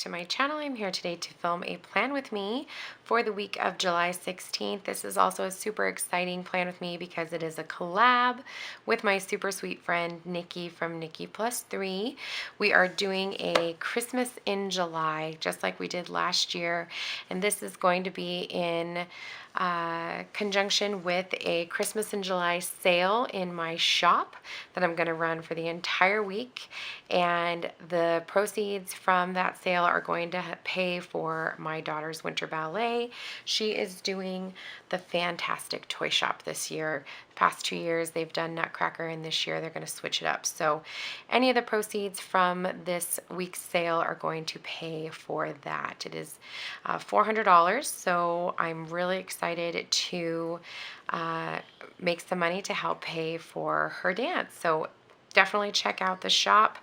to my channel. I'm here today to film a plan with me for the week of July 16th. This is also a super exciting plan with me because it is a collab with my super sweet friend Nikki from Nikki Plus Three. We are doing a Christmas in July just like we did last year, and this is going to be in conjunction with a Christmas in July sale in my shop that I'm going to run for the entire week, and the proceeds from that sale are going to pay for my daughter's winter ballet. She is doing the Fantastic Toy Shop this year. Past 2 years they've done Nutcracker, and this year they're going to switch it up. So any of the proceeds from this week's sale are going to pay for that. It is $400, so I'm really excited to make some money to help pay for her dance. So definitely check out the shop.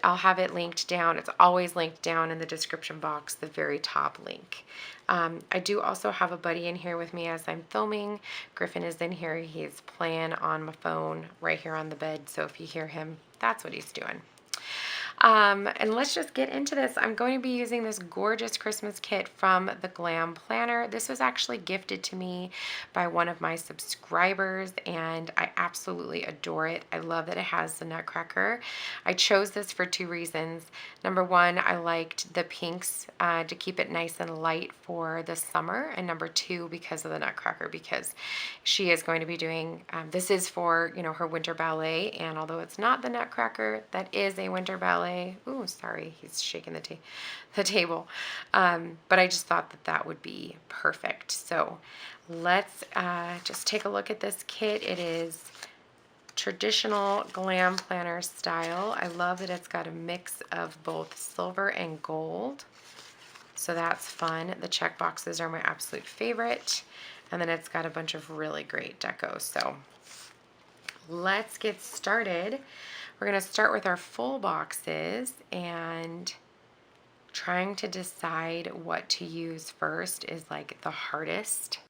I'll have it linked down. It's always linked down in the description box, the very top link. I do also have a buddy in here with me as I'm filming. Griffin is in here. He's playing on my phone right here on the bed. So if you hear him, that's what he's doing. And let's just get into this. I'm going to be using this gorgeous Christmas kit from the Glam Planner. This was actually gifted to me by one of my subscribers, and I absolutely adore it. I love that it has the Nutcracker. I chose this for two reasons. Number one, I liked the pinks to keep it nice and light for the summer, and number two, because of the Nutcracker, because she is going to be doing, this is for, you know, her winter ballet, and although it's not the Nutcracker, that is a winter ballet. Ooh, sorry, he's shaking the table. But I just thought that that would be perfect. So let's just take a look at this kit. It is traditional Glam Planner style. I love that it's got a mix of both silver and gold. So that's fun. The check boxes are my absolute favorite. And then it's got a bunch of really great decos. So let's get started. We're going to start with our full boxes, and trying to decide what to use first is like the hardest.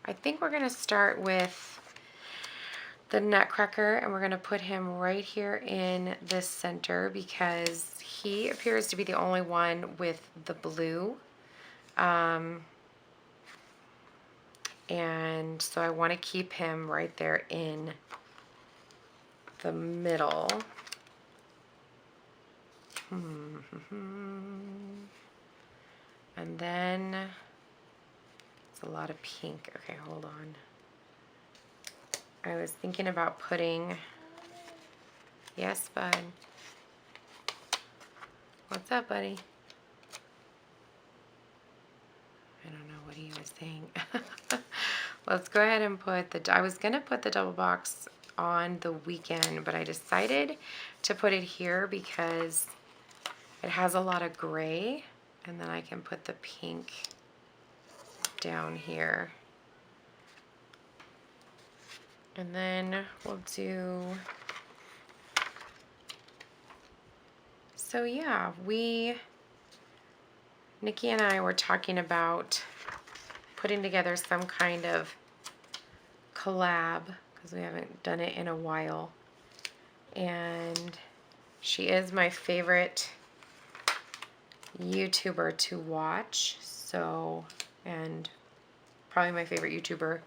I think we're going to start with the Nutcracker, and we're going to put him right here in the center because he appears to be the only one with the blue. And so I want to keep him right there in the middle. And then it's a lot of pink. Okay, hold on. I was thinking about putting, yes, bud. What's up, buddy? I don't know what he was saying. Let's go ahead and put I was gonna put the double box on the weekend, but I decided to put it here because it has a lot of gray, and then I can put the pink down here. And then we'll do, so yeah, Nikki and I were talking about putting together some kind of collab because we haven't done it in a while. And she is my favorite YouTuber to watch, so, and probably my favorite YouTuber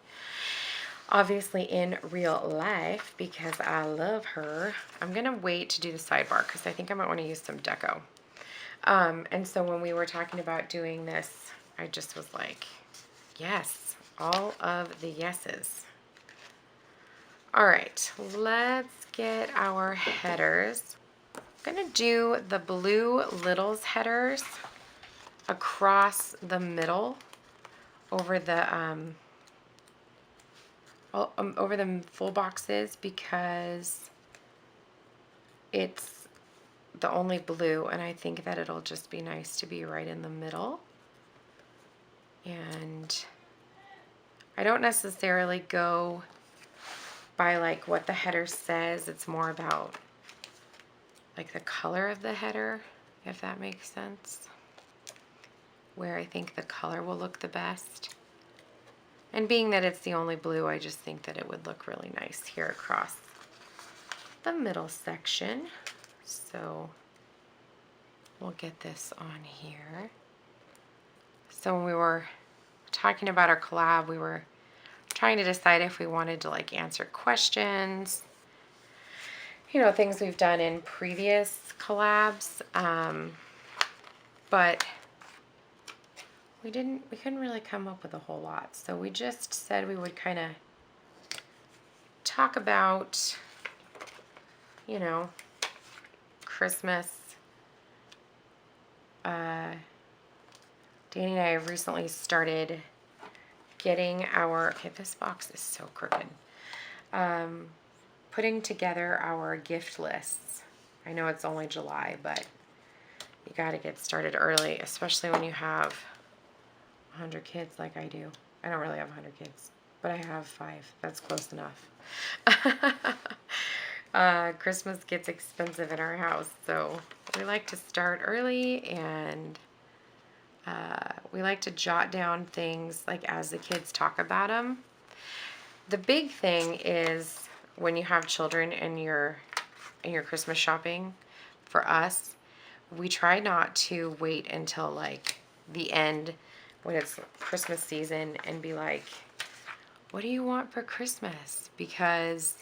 obviously in real life because I love her. I'm gonna wait to do the sidebar because I think I might want to use some deco. And so when we were talking about doing this, I just was like, yes, all of the yeses. All right, let's get our headers. I'm gonna do the blue Littles headers across the middle over the over the full boxes because it's the only blue, and I think that it'll just be nice to be right in the middle. And I don't necessarily go by like what the header says. It's more about like the color of the header, if that makes sense, where I think the color will look the best. And being that it's the only blue, I just think that it would look really nice here across the middle section. So we'll get this on here. So when we were talking about our collab, we were trying to decide if we wanted to like answer questions, you know, things we've done in previous collabs, but we couldn't really come up with a whole lot. So we just said we would kind of talk about, you know, Christmas. Danny and I have recently started getting our, okay, this box is so crooked, putting together our gift lists. I know it's only July, but you got to get started early, especially when you have 100 kids like I do. I don't really have 100 kids, but I have 5. That's close enough. Christmas gets expensive in our house, so we like to start early, and we like to jot down things like as the kids talk about them. The big thing is when you have children and you're Christmas shopping, for us, we try not to wait until like the end when it's Christmas season and be like, what do you want for Christmas? Because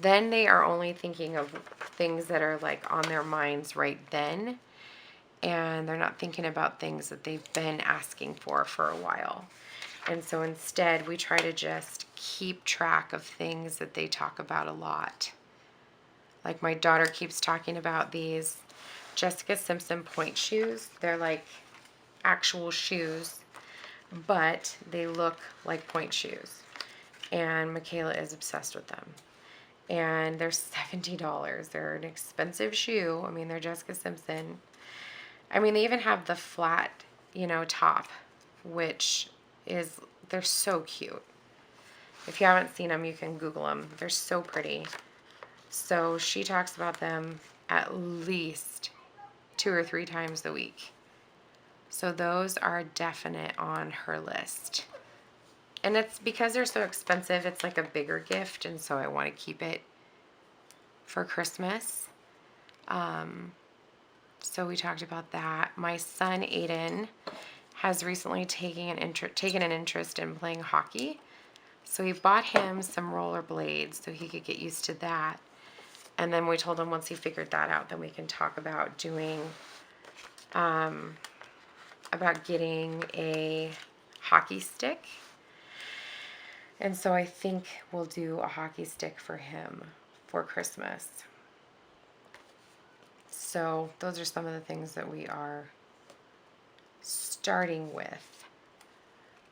then they are only thinking of things that are like on their minds right then, and they're not thinking about things that they've been asking for a while. And so instead we try to just keep track of things that they talk about a lot. Like my daughter keeps talking about these Jessica Simpson point shoes. They're like actual shoes, but they look like point shoes. And Michaela is obsessed with them. And they're $70. They're an expensive shoe. I mean, they're Jessica Simpson. I mean, they even have the flat, you know, top, which is, they're so cute. If you haven't seen them, you can Google them. They're so pretty. So she talks about them at least 2 or 3 times a week. So those are definite on her list. And it's because they're so expensive, it's like a bigger gift, and so I want to keep it for Christmas. So we talked about that. My son, Aiden, has recently taken an interest in playing hockey. So we bought him some rollerblades so he could get used to that. And then we told him once he figured that out, then we can talk about doing, about getting a hockey stick. And so I think we'll do a hockey stick for him for Christmas. So those are some of the things that we are starting with.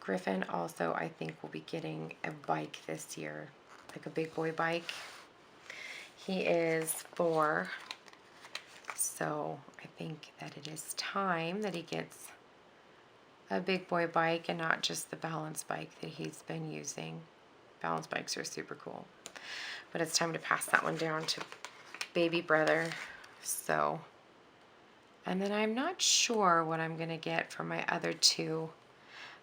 Griffin also, I think, will be getting a bike this year, like a big boy bike. He is 4, so I think that it is time that he gets a big boy bike and not just the balance bike that he's been using. Balance bikes are super cool. But it's time to pass that one down to baby brother. So, and then I'm not sure what I'm going to get for my other 2.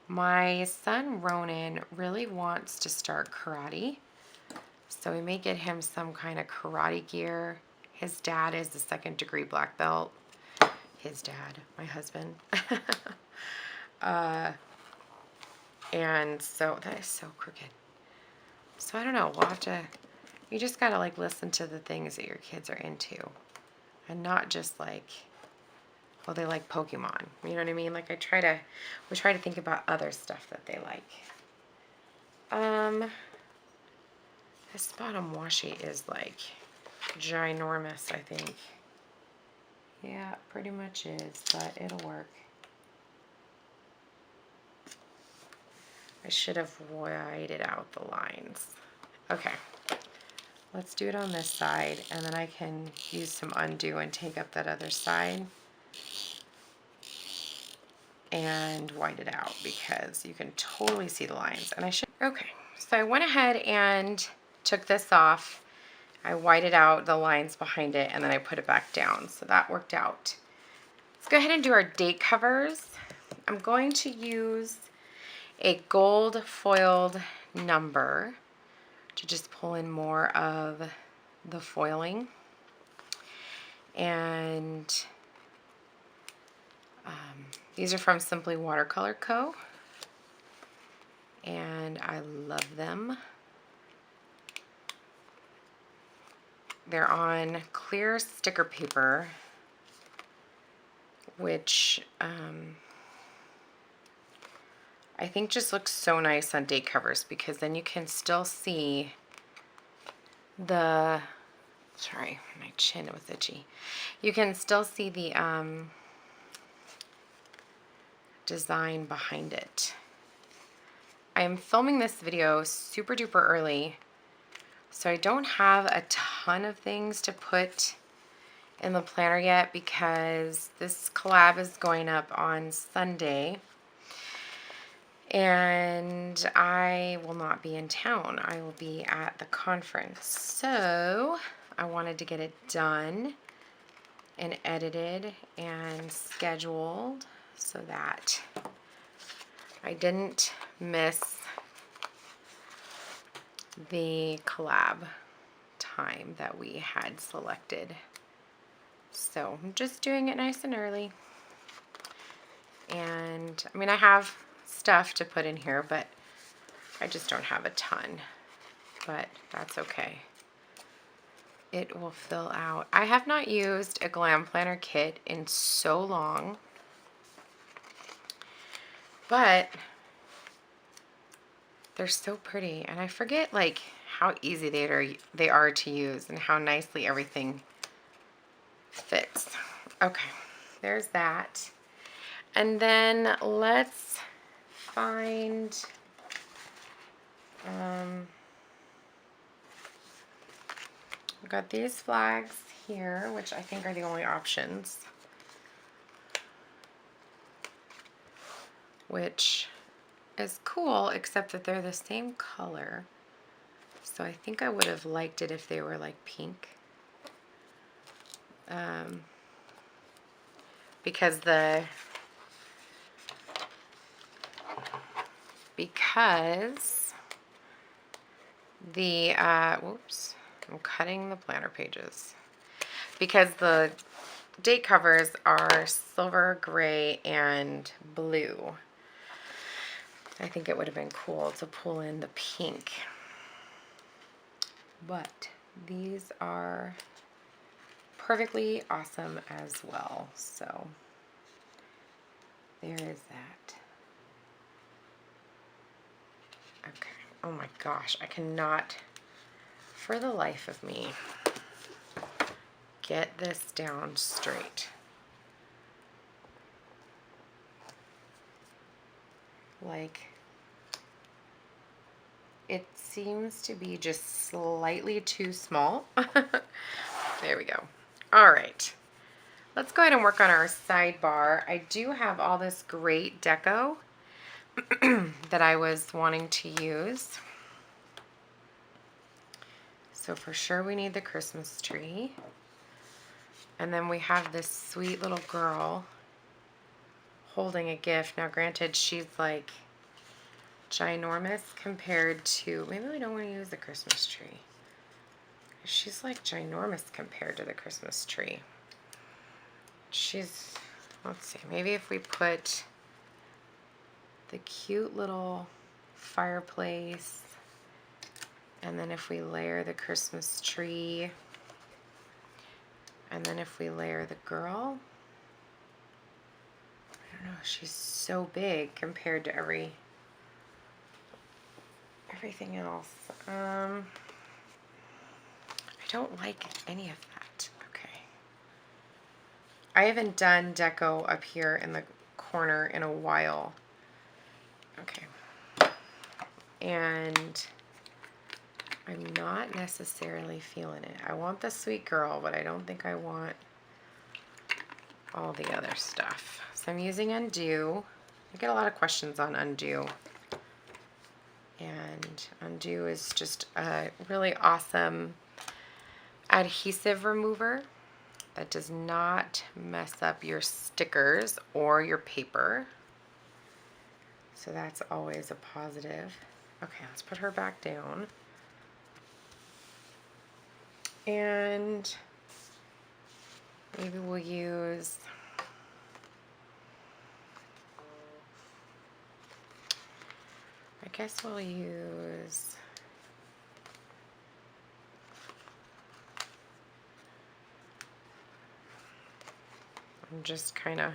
My son Ronan really wants to start karate. So we may get him some kind of karate gear. His dad is the 2nd degree black belt. His dad, my husband. And so that is so crooked. So I don't know, we'll have to, you just gotta like listen to the things that your kids are into. And not just like, well, they like Pokemon. You know what I mean? Like we try to think about other stuff that they like. This bottom washi is like ginormous, I think. Yeah, it pretty much is, but it'll work. I should have whited out the lines. Okay, let's do it on this side, and then I can use some undo and take up that other side and white it out because you can totally see the lines. And I should, okay, so I went ahead and took this off. I whited out the lines behind it, and then I put it back down, so that worked out. Let's go ahead and do our date covers. I'm going to use a gold foiled number to just pull in more of the foiling. And These are from Simply Watercolor Co. And I love them. They're on clear sticker paper, which I think just looks so nice on date covers, because then you can still see the, sorry, my chin was itchy. You can still see the design behind it. I am filming this video super duper early, so I don't have a ton of things to put in the planner yet, because this collab is going up on Sunday and I will not be in town. I will be at the conference. So I wanted to get it done and edited and scheduled so that I didn't miss the collab time that we had selected. So I'm just doing it nice and early. And I mean, I have stuff to put in here, but I just don't have a ton. But that's okay. It will fill out. I have not used a Glam Planner kit in so long, but they're so pretty, and I forget like how easy they are to use and how nicely everything fits. Okay, there's that. And then let's find I've got these flags here, which I think are the only options, which is cool, except that they're the same color. So I think I would have liked it if they were like pink. Because the whoops, I'm cutting the planner pages. Because the date covers are silver, gray, and blue. I think it would have been cool to pull in the pink. But these are perfectly awesome as well. So there is that. Okay. Oh my gosh, I cannot, for the life of me, get this down straight. Like, it seems to be just slightly too small. There we go. All right. Let's go ahead and work on our sidebar. I do have all this great deco that I was wanting to use. So for sure we need the Christmas tree. And then we have this sweet little girl holding a gift. Now granted, she's like ginormous compared to, maybe we don't want to use the Christmas tree. She's like ginormous compared to the Christmas tree. She's, let's see, maybe if we put the cute little fireplace, and then if we layer the Christmas tree, and then if we layer the girl, I don't know, she's so big compared to everything else. I don't like any of that. Okay. I haven't done deco up here in the corner in a while. Okay. And I'm not necessarily feeling it. I want the sweet girl, but I don't think I want all the other stuff. So I'm using Undo. I get a lot of questions on Undo. And Undo is just a really awesome adhesive remover that does not mess up your stickers or your paper. So that's always a positive. Okay, let's put her back down. And maybe we'll use guess we'll use... I'm just kind of...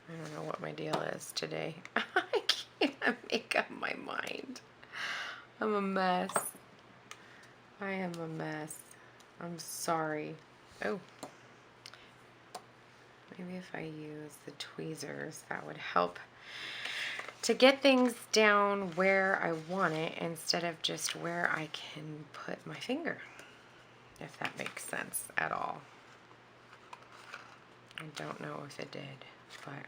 I don't know what my deal is today. I can't make up my mind. I'm a mess. I am a mess. I'm sorry. Oh. Maybe if I use the tweezers, that would help to get things down where I want it instead of just where I can put my finger, if that makes sense at all. I don't know if it did, but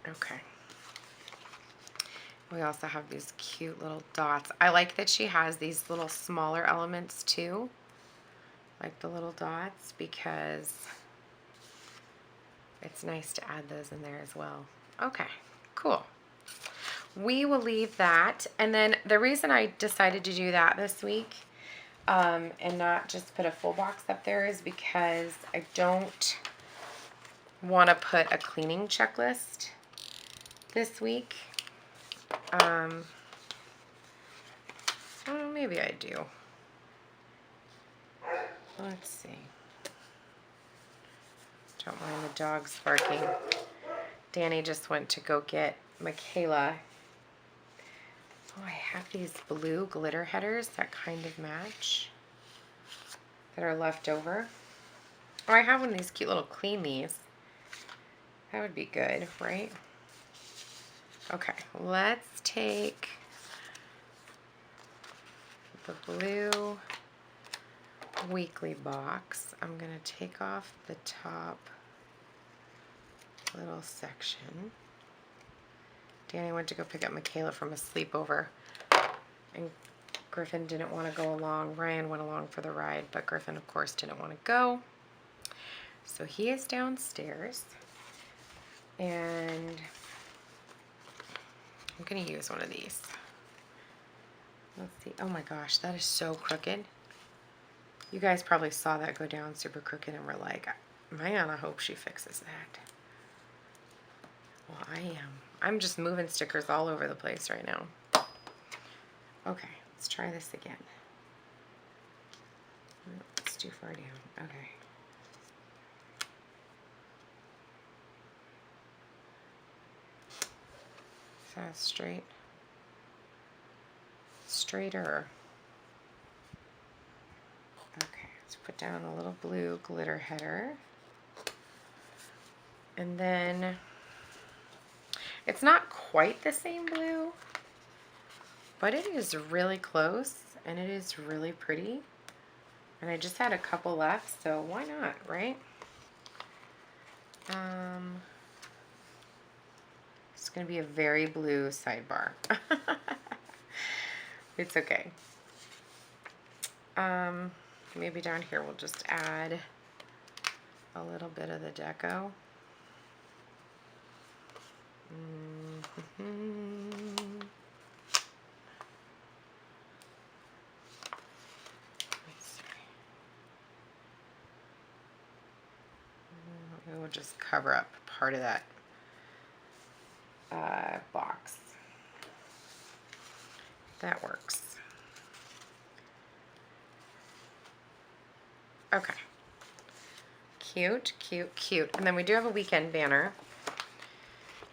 okay. We also have these cute little dots. I like that she has these little smaller elements too, like the little dots, because it's nice to add those in there as well. Okay, cool. We will leave that. And then the reason I decided to do that this week and not just put a full box up there is because I don't want to put a cleaning checklist this week. Oh, maybe I do. Let's see. Don't mind the dogs barking. Danny just went to go get Michaela. Oh, I have these blue glitter headers that kind of match that are left over. Oh, I have one of these cute little cleanies. That would be good, right? Okay, let's take the blue weekly box. I'm going to take off the top little section. Danny went to go pick up Michaela from a sleepover, and Griffin didn't want to go along. Ryan went along for the ride, but Griffin, of course, didn't want to go. So he is downstairs, and I'm going to use one of these. Let's see. Oh my gosh, that is so crooked. You guys probably saw that go down super crooked and were like, man, I hope she fixes that. Well, I am. I'm just moving stickers all over the place right now. Okay, let's try this again. It's too far down. Okay. Is that straight? Straighter. Okay, let's put down a little blue glitter header. And then it's not quite the same blue, but it is really close and it is really pretty. And I just had a couple left, so why not, right? It's going to be a very blue sidebar. It's okay. Maybe down here we'll just add a little bit of the deco. We'll just cover up part of that box. That works. Okay. Cute, cute, cute. And then we do have a weekend banner.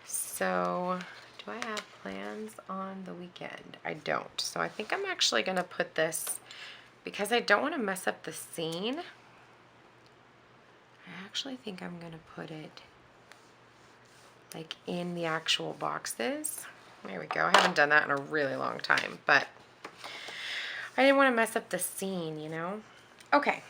So, do I have plans on the weekend? I don't. So I think I'm actually going to put this, because I don't want to mess up the scene. I actually think I'm going to put it like in the actual boxes. There we go. I haven't done that in a really long time, but I didn't want to mess up the scene, you know? Okay.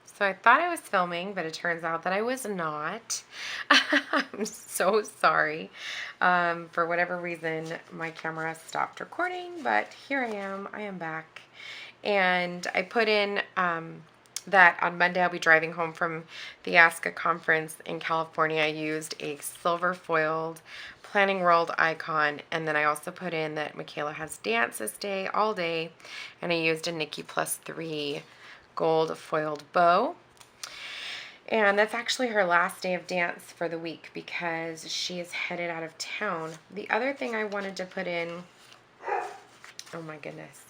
So I thought I was filming, but it turns out that I was not. I'm so sorry. For whatever reason, my camera stopped recording, but here I am. I am back. And I put in that on Monday I'll be driving home from the ASCA conference in California. I used a silver foiled Planning World icon, and then I also put in that Michaela has dance this day, all day, and I used a Nikki Plus Three gold foiled bow. And that's actually her last day of dance for the week because she is headed out of town. The other thing I wanted to put in, oh my goodness,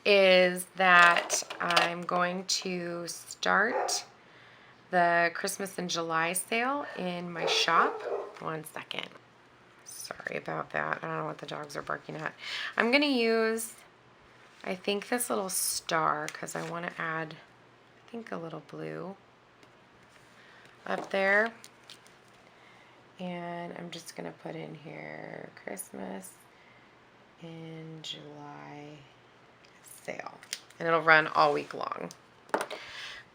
is that I'm going to start the Christmas in July sale in my shop. One second. Sorry about that. I don't know what the dogs are barking at. I'm going to use, I think, this little star because I want to add, I think, a little blue up there. And I'm just going to put in here Christmas in July sale. And it'll run all week long.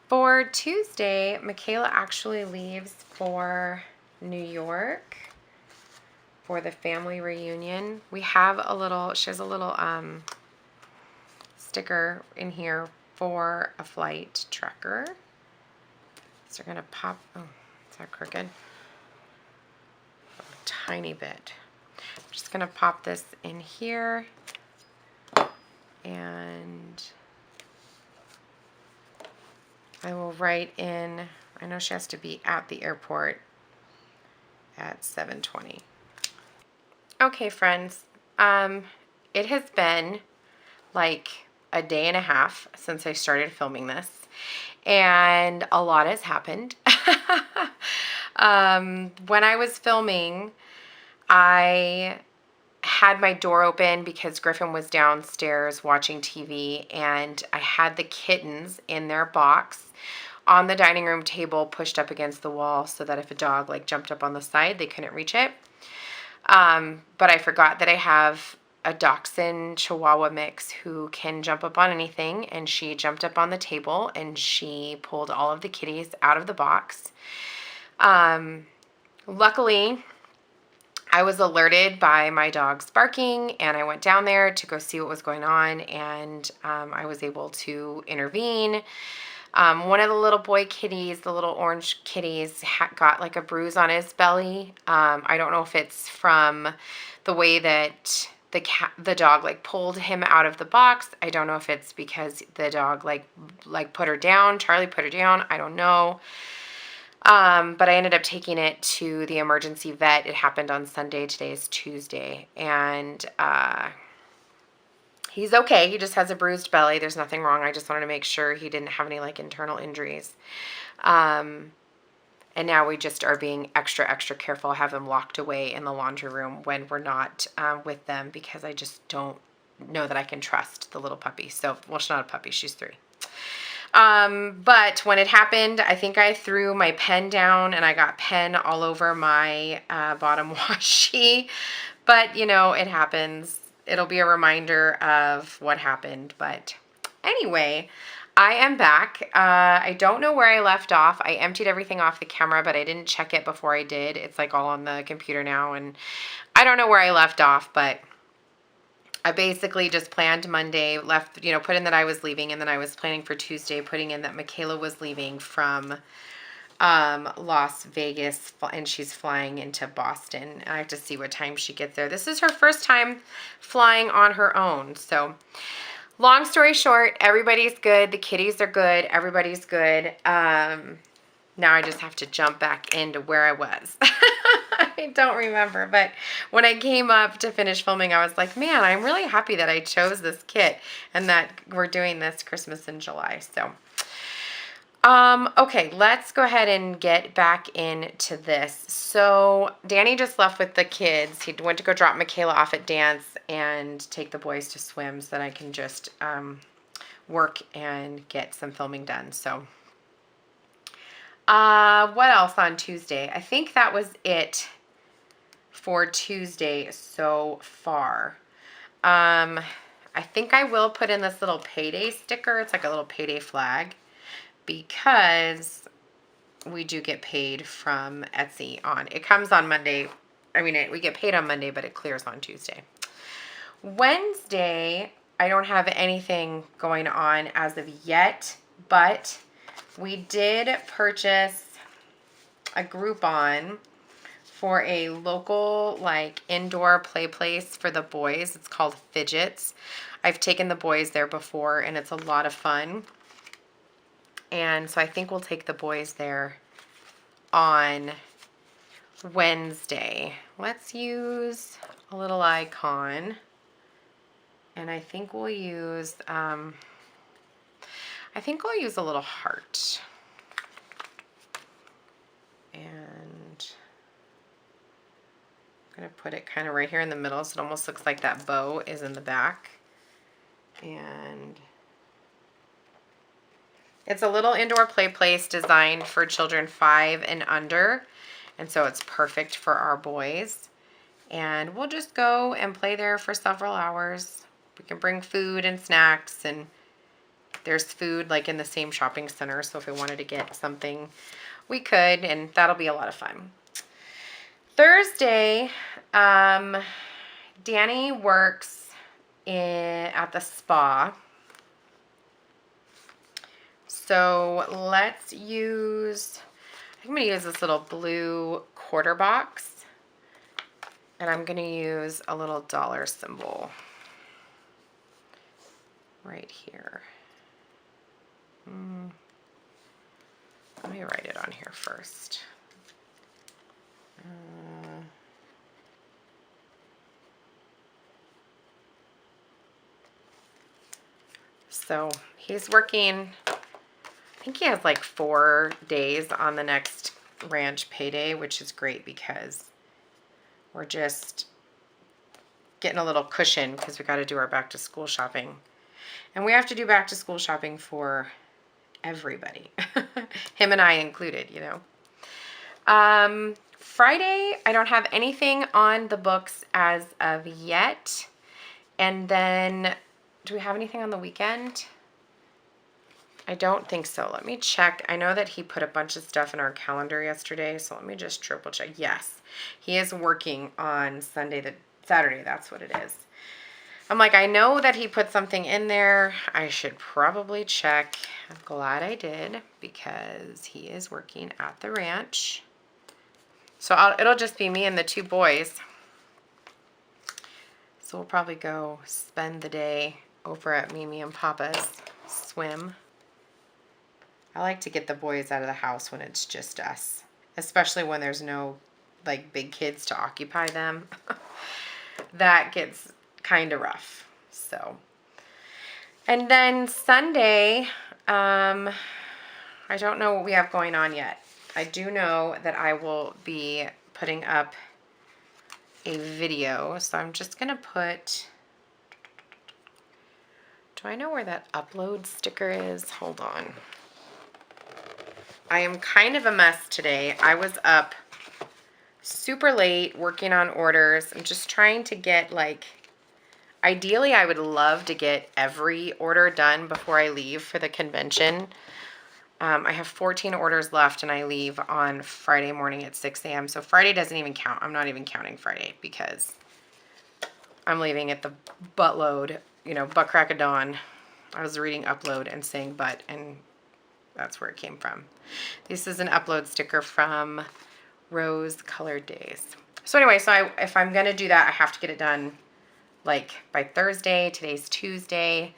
For Tuesday, Michaela actually leaves for New York for the family reunion. We have a little, she has a little sticker in here for a flight tracker. So we're gonna pop, oh, is that crooked? A tiny bit. I'm just gonna pop this in here and I will write in, I know she has to be at the airport at 7:20. Okay, friends, it has been like a day and a half since I started filming this, and a lot has happened. When I was filming, I had my door open because Griffin was downstairs watching TV, and I had the kittens in their box on the dining room table pushed up against the wall so that if a dog like jumped up on the side, they couldn't reach it. But I forgot that I have a Dachshund Chihuahua mix who can jump up on anything, and she jumped up on the table and she pulled all of the kitties out of the box. Luckily, I was alerted by my dogs barking, and I went down there to go see what was going on, and I was able to intervene. One of the little boy kitties, the little orange kitties, got like a bruise on his belly. I don't know if it's from the way that the dog like pulled him out of the box. I don't know if it's because the dog like put her down. Charlie put her down. I don't know. But I ended up taking it to the emergency vet. It happened on Sunday. Today is Tuesday. And he's okay. He just has a bruised belly. There's nothing wrong. I just wanted to make sure he didn't have any like internal injuries. And now we just are being extra, extra careful. I have them locked away in the laundry room when we're not with them because I just don't know that I can trust the little puppy. So, well, she's not a puppy. She's 3. But when it happened, I think I threw my pen down and I got pen all over my bottom washi. But, you know, it happens. It'll be a reminder of what happened. But anyway, I am back. I don't know where I left off. I emptied everything off the camera, but I didn't check it before I did. It's like all on the computer now, and I don't know where I left off, but I basically just planned Monday, left, you know, put in that I was leaving, and then I was planning for Tuesday, putting in that Michaela was leaving from Las Vegas, and she's flying into Boston. I have to see what time she gets there. This is her first time flying on her own, so long story short, everybody's good. The kitties are good. Everybody's good. Now I just have to jump back into where I was. I don't remember, but when I came up to finish filming, I was like, man, I'm really happy that I chose this kit and that we're doing this Christmas in July. So, okay, let's go ahead and get back into this. So Danny just left with the kids. He went to go drop Michaela off at dance and take the boys to swim so that I can just work and get some filming done. So what else on Tuesday? I think that was it for Tuesday so far. I think I will put in this little payday sticker. It's like a little payday flag because we do get paid from Etsy on. It comes on Monday. I mean, we get paid on Monday, but it clears on Tuesday. Wednesday, I don't have anything going on as of yet, but we did purchase a Groupon for a local like indoor play place for the boys. It's called Fidgets. I've taken the boys there before and it's a lot of fun. And so I think we'll take the boys there on Wednesday. Let's use a little icon. And I think we'll use, I think I'll use a little heart. And I'm going to put it kind of right here in the middle so it almost looks like that bow is in the back. And it's a little indoor play place designed for children 5 and under. And so it's perfect for our boys. And we'll just go and play there for several hours. We can bring food and snacks, and there's food like in the same shopping center. So if we wanted to get something, we could, and that'll be a lot of fun. Thursday, Danny works at the spa. So let's use, I'm going to use this little blue quarter box, and I'm going to use a little dollar symbol right here. Let me write it on here first. So he's working, I think he has like 4 days on the next ranch payday, which is great because we're just getting a little cushion because we got to do our back to school shopping. And we have to do back to school shopping for everybody, him and I included, you know. Friday, I don't have anything on the books as of yet. And then, do we have anything on the weekend? I don't think so. Let me check. I know that he put a bunch of stuff in our calendar yesterday, so let me just triple check. Yes, he is working on Saturday, that's what it is. I'm like, I know that he put something in there. I should probably check. I'm glad I did because he is working at the ranch. So it'll just be me and the 2 boys. So we'll probably go spend the day over at Mimi and Papa's swim. I like to get the boys out of the house when it's just us, especially when there's no like big kids to occupy them. That gets kind of rough. So, and then Sunday, I don't know what we have going on yet. I do know that I will be putting up a video, so I'm just gonna put, do I know where that upload sticker is? Hold on. I am kind of a mess today. I was up super late working on orders. I'm just trying to get like, ideally I would love to get every order done before I leave for the convention. I have 14 orders left and I leave on Friday morning at 6 a.m. So Friday doesn't even count. I'm not even counting Friday because I'm leaving at the buttload, you know, butt crack of dawn. I was reading upload and saying butt, and that's where it came from. This is an upload sticker from Rose Colored Daze. So anyway, so if I'm going to do that, I have to get it done like by Thursday. Today's Tuesday.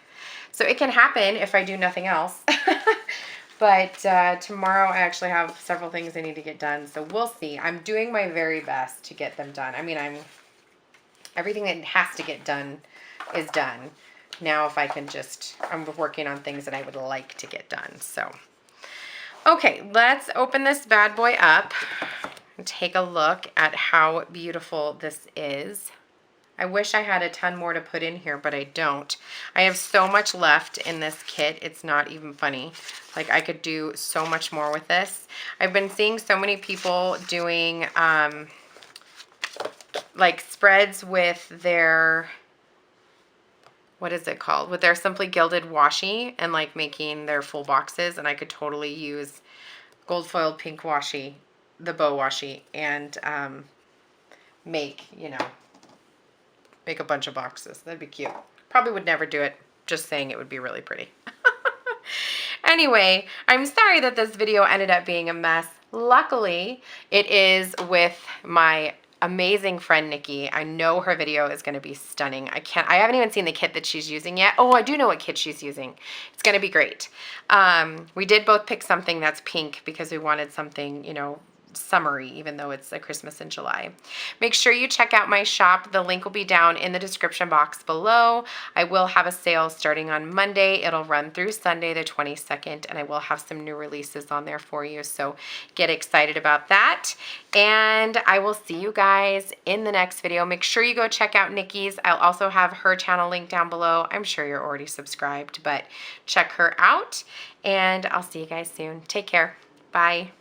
So it can happen if I do nothing else. But tomorrow I actually have several things I need to get done. So we'll see. I'm doing my very best to get them done. I mean, everything that has to get done is done. Now if I can just, I'm working on things that I would like to get done. So, okay, let's open this bad boy up and take a look at how beautiful this is. I wish I had a ton more to put in here, but I don't. I have so much left in this kit. It's not even funny. Like, I could do so much more with this. I've been seeing so many people doing, like, spreads with their, what is it called? With their Simply Gilded washi and, like, making their full boxes. And I could totally use gold foiled pink washi, the bow washi, and make, you know, make a bunch of boxes. That'd be cute. Probably would never do it. Just saying, it would be really pretty. Anyway, I'm sorry that this video ended up being a mess. Luckily, it is with my amazing friend Nikki. I know her video is going to be stunning. I haven't even seen the kit that she's using yet. Oh, I do know what kit she's using. It's going to be great. We did both pick something that's pink because we wanted something, you know, summery, even though it's a Christmas in July. Make sure you check out my shop. The link will be down in the description box below. I will have a sale starting on Monday. It'll run through Sunday the 22nd, and I will have some new releases on there for you, so get excited about that. And I will see you guys in the next video. Make sure you go check out Nikki's. I'll also have her channel linked down below. I'm sure you're already subscribed, but check her out, and I'll see you guys soon. Take care. Bye.